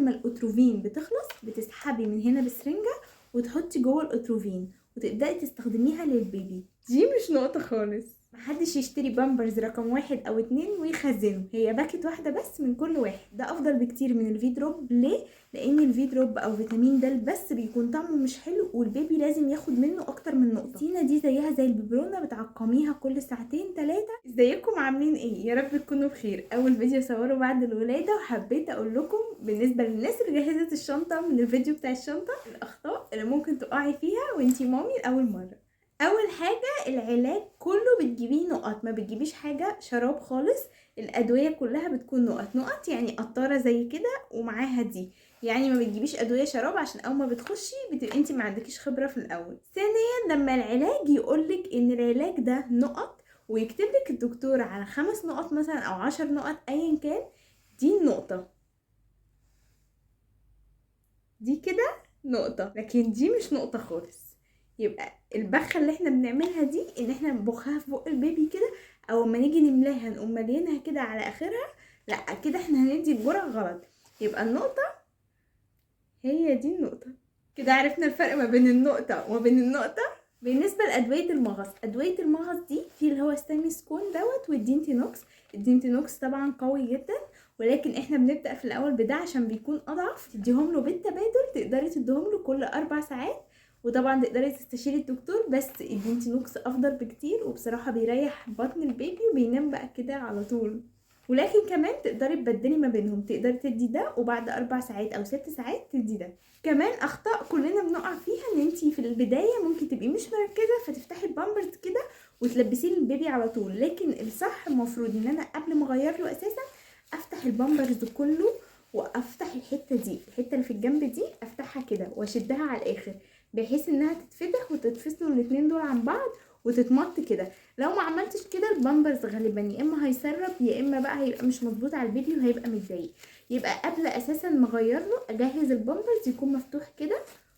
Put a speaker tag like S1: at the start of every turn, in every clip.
S1: ما الاتروفين بتخلص بتسحبي من هنا بسرنجة وتحطي جوه الاتروفين وتبدأي تستخدميها للبيبي. دي مش نقطة خالص. محدش يشتري بامبرز رقم 1 أو 2 ويخزنه، هي باكت واحدة بس من كل واحد. ده افضل بكتير من الفي دروب. ليه؟ لان الفي دروب او فيتامين د بس بيكون طعمه مش حلو والبيبي لازم ياخد منه اكتر من نقطة. التينة دي زيها زي الببرونة، بتعقميها كل ساعتين 3. ازيكم عاملين ايه؟ يا رب تكونوا بخير. اول فيديو اصوره بعد الولادة وحبيت اقول لكم بالنسبة للناس اللي جهزت الشنطة من الفيديو بتاع الشنطة الاخطاء اللي ممكن تقعي فيها وانتي مامي لاول مرة. اول حاجة العلاج كله بتجيبيه نقط، ما بتجيبيش حاجة شراب خالص. الادوية كلها بتكون نقط نقط، يعني قطارة زي كده ومعاها دي. يعني ما بتجيبيش ادوية شراب عشان اول ما بتخشي بتبقي انتي ما عندكيش خبرة في الاول. ثانيا لما العلاج يقولك ان العلاج ده نقط ويكتبلك الدكتور على 5 نقط مثلا او 10 نقط ايا كان، دي النقطة دي كده نقطة، لكن دي مش نقطة خالص. يبقى البخه اللي احنا بنعملها دي ان احنا نبخها في بق البيبي كده، او ما نيجي نملاها نقوم مالينها كده على اخرها، لا كده احنا هندي الجرعه غلط. يبقى النقطه هي دي النقطه. كده عرفنا الفرق ما بين النقطه وما بين النقطه. بالنسبه لادويه المغص، ادويه المغص دي في اللي هو ستاميسكون والدينتينوكس. الدينتينوكس طبعا قوي جدا، ولكن احنا بنبدا في الاول بده عشان بيكون اضعف. تديهم له بالتبادل، تقدري تديهم له كل 4 ساعات، وطبعا تقدري تستشيري الدكتور. بس الدينتينوكس افضل بكتير وبصراحه بيريح بطن البيبي وبينام بقى كده على طول. ولكن كمان تقدري تبدلي ما بينهم، تقدري تدي ده وبعد 4 ساعات او 6 ساعات تدي ده. كمان اخطاء كلنا بنقع فيها ان انتي في البدايه ممكن تبقي مش مركزه فتفتحي البامبرز كده وتلبسيه للبيبي على طول. لكن الصح المفروض ان انا قبل ما اغير له اساسا افتح البامبرز كله، وافتح الحته دي، الحته اللي في الجنب دي افتحها كده واشدها على الاخر بحيث انها تتفتح وتتفصلوا الاتنين دول عن بعض وتتمط كده. لو ما عملتش كده البامبرز غالبا يا اما هيسرب يا اما بقى هيبقى مش مظبوط على البيبي وهيبقى متضايق. يبقى قبل اساسا ما اغير له اجهز البامبرز يكون مفتوح كده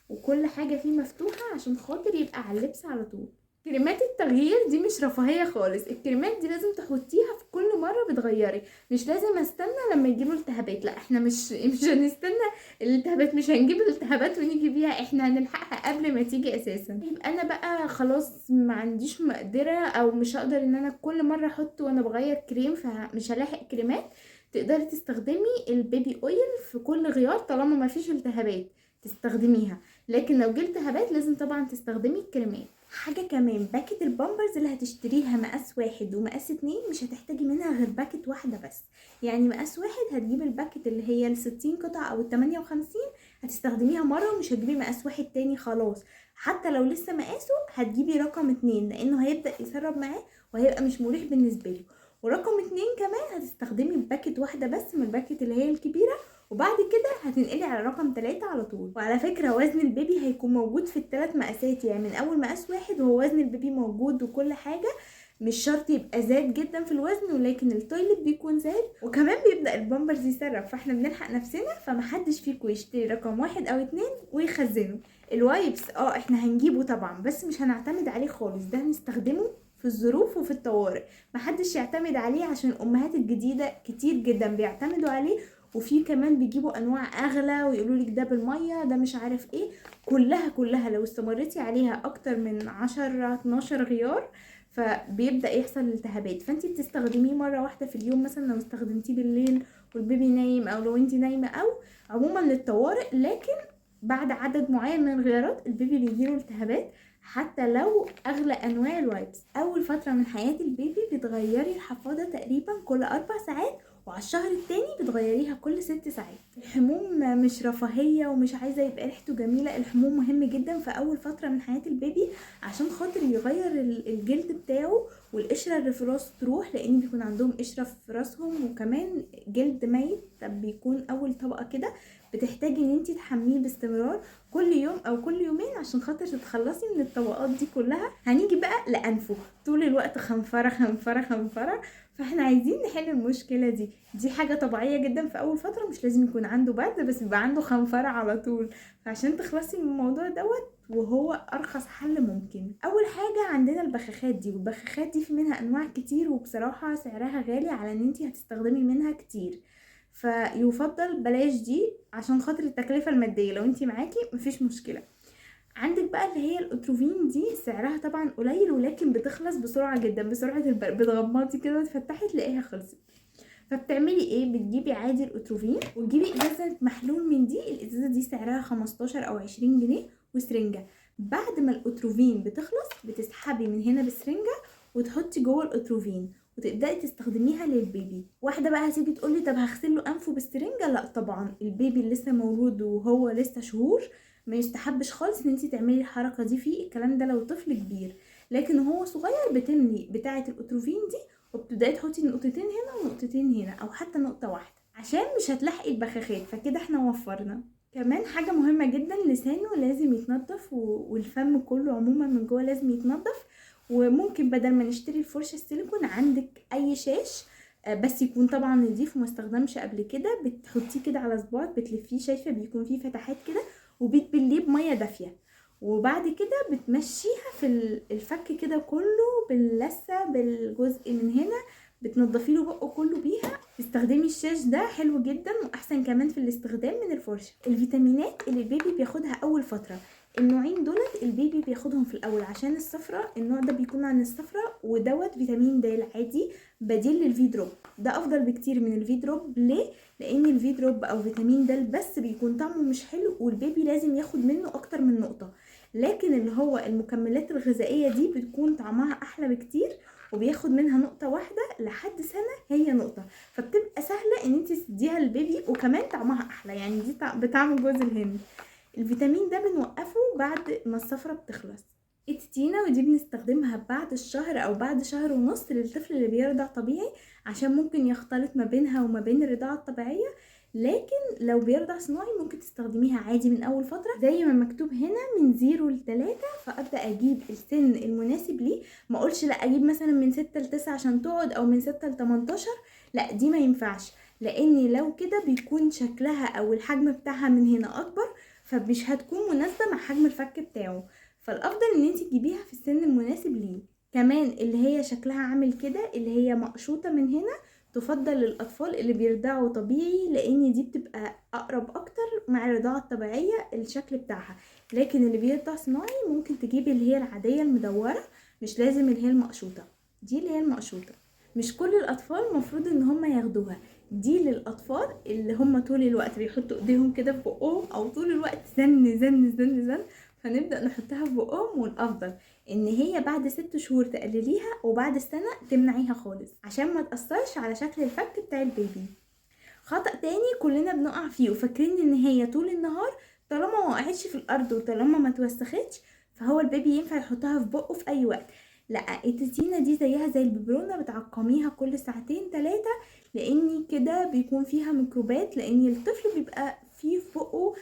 S1: وكل حاجه فيه مفتوحه عشان خاطر يبقى على اللبس على طول. كريمات التغيير دي مش رفاهيه خالص. الكريمات دي لازم تحطيها في كل مره بتغيري، مش لازم استنى لما يجيله التهابات. لا احنا مش هنستنى الالتهابات، مش هنجيب الالتهابات ونيجي بيها، احنا هنلحقها قبل ما تيجي اساسا. يبقى انا بقى خلاص ما عنديش مقدره او مش هقدر ان انا كل مره احط وانا بغير كريم فمش هلاحق كريمات. تقدري تستخدمي البيبي اويل في كل غيار طالما ما فيش التهابات تستخدميها، لكن لو جه التهابات لازم طبعا تستخدمي الكريمات. حاجة كمان، باكت البامبرز اللي هتشتريها مقاس 1 ومقاس 2 مش هتحتاجي منها غير باكت واحدة بس. يعني مقاس 1 هتجيبي الباكت اللي هي 60 قطعة او 58 هتستخدميها مرة ومش هتجيبي مقاس 1 تاني خلاص. حتى لو لسه مقاسه هتجيبي رقم 2 لانه هيبدأ يسرب معاه وهيبقى مش مريح بالنسبة له. ورقم 2 كمان هتستخدمي باكت واحدة بس من الباكت اللي هي الكبيرة، وبعد كده هتنقلي على رقم 3 على طول. وعلى فكرة وزن البيبي هيكون موجود في ال3 مقاسات، يعني من اول مقاس 1 وهو وزن البيبي موجود وكل حاجة. مش شرط يبقى زاد جدا في الوزن، ولكن التويلت بيكون زاد وكمان بيبدأ البامبرز يسرب، فاحنا بنلحق نفسنا. فمحدش فيكم يشتري رقم 1 أو 2 ويخزنه. الوايبس احنا هنجيبه طبعا بس مش هنعتمد عليه خالص، ده هنستخدمه في الظروف وفي الطوارئ. محدش يعتمد عليه عشان الامهات الجديدة كتير جدا بيعتمدوا عليه، وفي كمان بيجيبوا انواع اغلى ويقولوا لك ده بالميه ده مش عارف ايه. كلها لو استمرتي عليها اكتر من 10 12 غيار فبيبدا يحصل التهابات. فانتي بتستخدميه مره واحده في اليوم، مثلا لو استخدمتيه بالليل والبيبي نايم او لو انتي نايمه او عموما للطوارئ. لكن بعد عدد معين من الغيارات البيبي بيجيله التهابات حتى لو اغلى انواع الوايبس. اول فتره من حياه البيبي بتغيري الحفاضه تقريبا كل 4 ساعات، وعلى الشهر التاني بتغيريها كل 6 ساعات. الحموم مش رفاهية ومش عايزة يبقى ريحته جميلة. الحموم مهم جدا في اول فترة من حياة البيبي عشان خاطر يغير الجلد بتاعه والقشرة اللي في راسه تروح، لان بيكون عندهم قشرة في راسهم وكمان جلد ميت بيكون اول طبقة كده. بتحتاجي ان انتي تحميه باستمرار كل يوم او كل يومين عشان خاطر تتخلصي من الطبقات دي كلها. هنيجي بقى لانفه، طول الوقت خنفرة خنفرة خنفرة. فاحنا عايزين نحل المشكلة دي حاجة طبيعية جدا في اول فترة، مش لازم يكون عنده برد بس يبقى عنده خنفرة على طول. فعشان تخلصي من الموضوع وهو ارخص حل ممكن، اول حاجة عندنا البخاخات دي. والبخاخات دي في منها انواع كتير وبصراحة سعرها غالي على ان انتي هتستخدمي منها كتير. فيفضل بلاش دي عشان خاطر التكلفة المادية. لو انتي معاكي مفيش مشكلة. عندك بقى اللي هي الاتروفين دي، سعرها طبعا قليل ولكن بتخلص بسرعة جدا، بسرعة البرق، بتغمضي كده وتفتحي تلاقيها خلصت. فبتعملي ايه؟ بتجيبي عادي الاتروفين وتجيبي ازازة محلول من دي. الازازة دي سعرها 15 او 20 جنيه وسرنجة. بعد ما الاتروفين بتخلص بتسحبي من هنا بسرنجة وتحطي جوه الاتروفين وتبداي تستخدميها للبيبي. واحده بقى هتيجي تقولي طب هغسل له انفه بالسرنجه؟ لا طبعا، البيبي اللي لسه مولود وهو لسه شهور ما يستحبش خالص ان انتي تعملي الحركه دي فيه. الكلام ده لو طفل كبير، لكن هو صغير بتملي بتاعه الاتروفين دي وبتبداي تحطي نقطتين هنا ونقطتين هنا او حتى نقطه واحده عشان مش هتلحقي البخاخات. فكده احنا وفرنا. كمان حاجه مهمه جدا، لسانه لازم يتنضف والفم كله عموما من جوه لازم يتنضف. وممكن بدل ما نشتري الفرشه السيليكون عندك اي شاش بس يكون طبعا نضيف وما استخدمش قبل كده، بتحطيه كده على صباعك بتلفيه، شايفه بيكون فيه فتحات كده، وبتبليه بميه دافيه. وبعد كده بتمشيها في الفك كده كله باللثه بالجزء من هنا، بتنضفي له بقه كله بيها. تستخدمي الشاش ده حلو جدا واحسن كمان في الاستخدام من الفرشه. الفيتامينات اللي البيبي بياخدها اول فتره، النوعين دولت البيبي بياخدهم في الاول عشان الصفرة. النوع ده بيكون عن الصفرة ودوت فيتامين د العادي بديل للفي دروب. ده افضل بكتير من الفي دروب. ليه؟ لان الفي دروب او فيتامين د بس بيكون طعمه مش حلو والبيبي لازم ياخد منه اكتر من نقطة. لكن اللي هو المكملات الغذائية دي بتكون طعمها احلى بكتير وبياخد منها نقطة واحدة لحد سنة، هي نقطة. فبتبقى سهلة ان انت تديها للبيبي وكمان طعمها احلى، يعني دي بطعم جوز الهند. الفيتامين ده بنوقفه بعد ما الصفرة بتخلص. التتينة ودي بنستخدمها بعد الشهر او بعد شهر ونص للطفل اللي بيرضع طبيعي عشان ممكن يختلط ما بينها وما بين الرضاعة الطبيعية. لكن لو بيرضع صناعي ممكن تستخدميها عادي من اول فترة زي ما مكتوب هنا من 0 ل 3. فابدا اجيب السن المناسب ليه. ما اقولش لا اجيب مثلا من 6 ل 9 عشان تقعد او من 6 ل 18، لا دي ما ينفعش، لان لو كده بيكون شكلها او الحجم بتاعها من هنا اكبر فمش هتكون مناسبة مع حجم الفك بتاعه. فالافضل ان انت تجيبيها في السن المناسب ليه. كمان اللي هي شكلها عامل كده اللي هي مقشوطة من هنا تفضل للاطفال اللي بيرضعوا طبيعي، لان دي بتبقى اقرب اكتر مع الرضاعة الطبيعية الشكل بتاعها. لكن اللي بيرضع صناعي ممكن تجيبي اللي هي العادية المدورة، مش لازم اللي هي المقشوطة. دي اللي هي المقشوطة مش كل الاطفال مفروض ان هم ياخدوها. دي للاطفال اللي هم طول الوقت بيحطوا ايديهم كده في بقهم او طول الوقت زن زن زن زن، فنبدا نحطها في بقهم. والافضل ان هي بعد 6 شهور تقلليها وبعد السنه تمنعيها خالص عشان ما تاثرش على شكل الفك بتاع البيبي. خطأ تاني كلنا بنقع فيه وفاكرين ان هي طول النهار طالما ما وقعتش في الارض وطالما ما توسختش فهو البيبي ينفع يحطها في بقه في اي وقت. لا، التتينة دي زيها زي الببرونة، بتعقميها كل 2-3 لان كده بيكون فيها ميكروبات، لان الطفل بيبقى فيه في بقه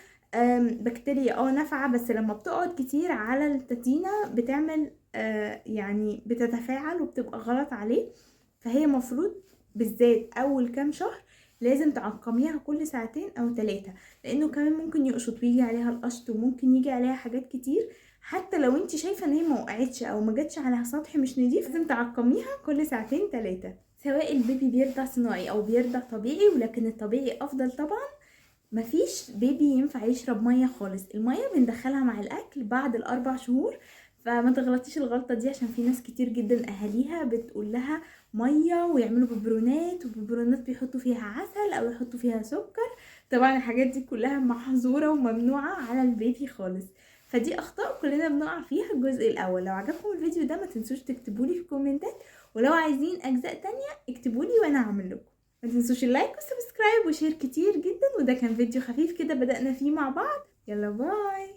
S1: بكتيريا نافعة، بس لما بتقعد كتير على التتينة بتعمل يعني بتتفاعل وبتبقى غلط عليه. فهي مفروض بالذات اول كام شهر لازم تعقميها كل 2-3 لانه كمان ممكن يقشط ويجي عليها القشط وممكن يجي عليها حاجات كتير. حتى لو انت شايفه ان هي ما وقعتش او ما جاتش على سطح مش نضيف لازم تعقميها كل 2-3 سواء البيبي بيرضع صناعي او بيرضع طبيعي. ولكن الطبيعي افضل طبعا. مفيش بيبي ينفع يشرب ميه خالص. الميه بندخلها مع الاكل بعد ال4 شهور، فما تغلطيش الغلطه دي عشان في ناس كتير جدا اهاليها بتقول لها ميه ويعملوا ببرونات وببرونات بيحطوا فيها عسل او يحطوا فيها سكر. طبعا الحاجات دي كلها محظوره وممنوعه على البيبي خالص. فدي اخطاء كلنا بنقع فيها. الجزء الاول لو عجبكم الفيديو ده ما تنسوش تكتبولي في الكومنتات، ولو عايزين اجزاء تانية اكتبولي وانا هعمل لكم. ما تنسوش اللايك والسبسكرايب وشير كتير جدا. وده كان فيديو خفيف كده بدأنا فيه مع بعض. يلا باي.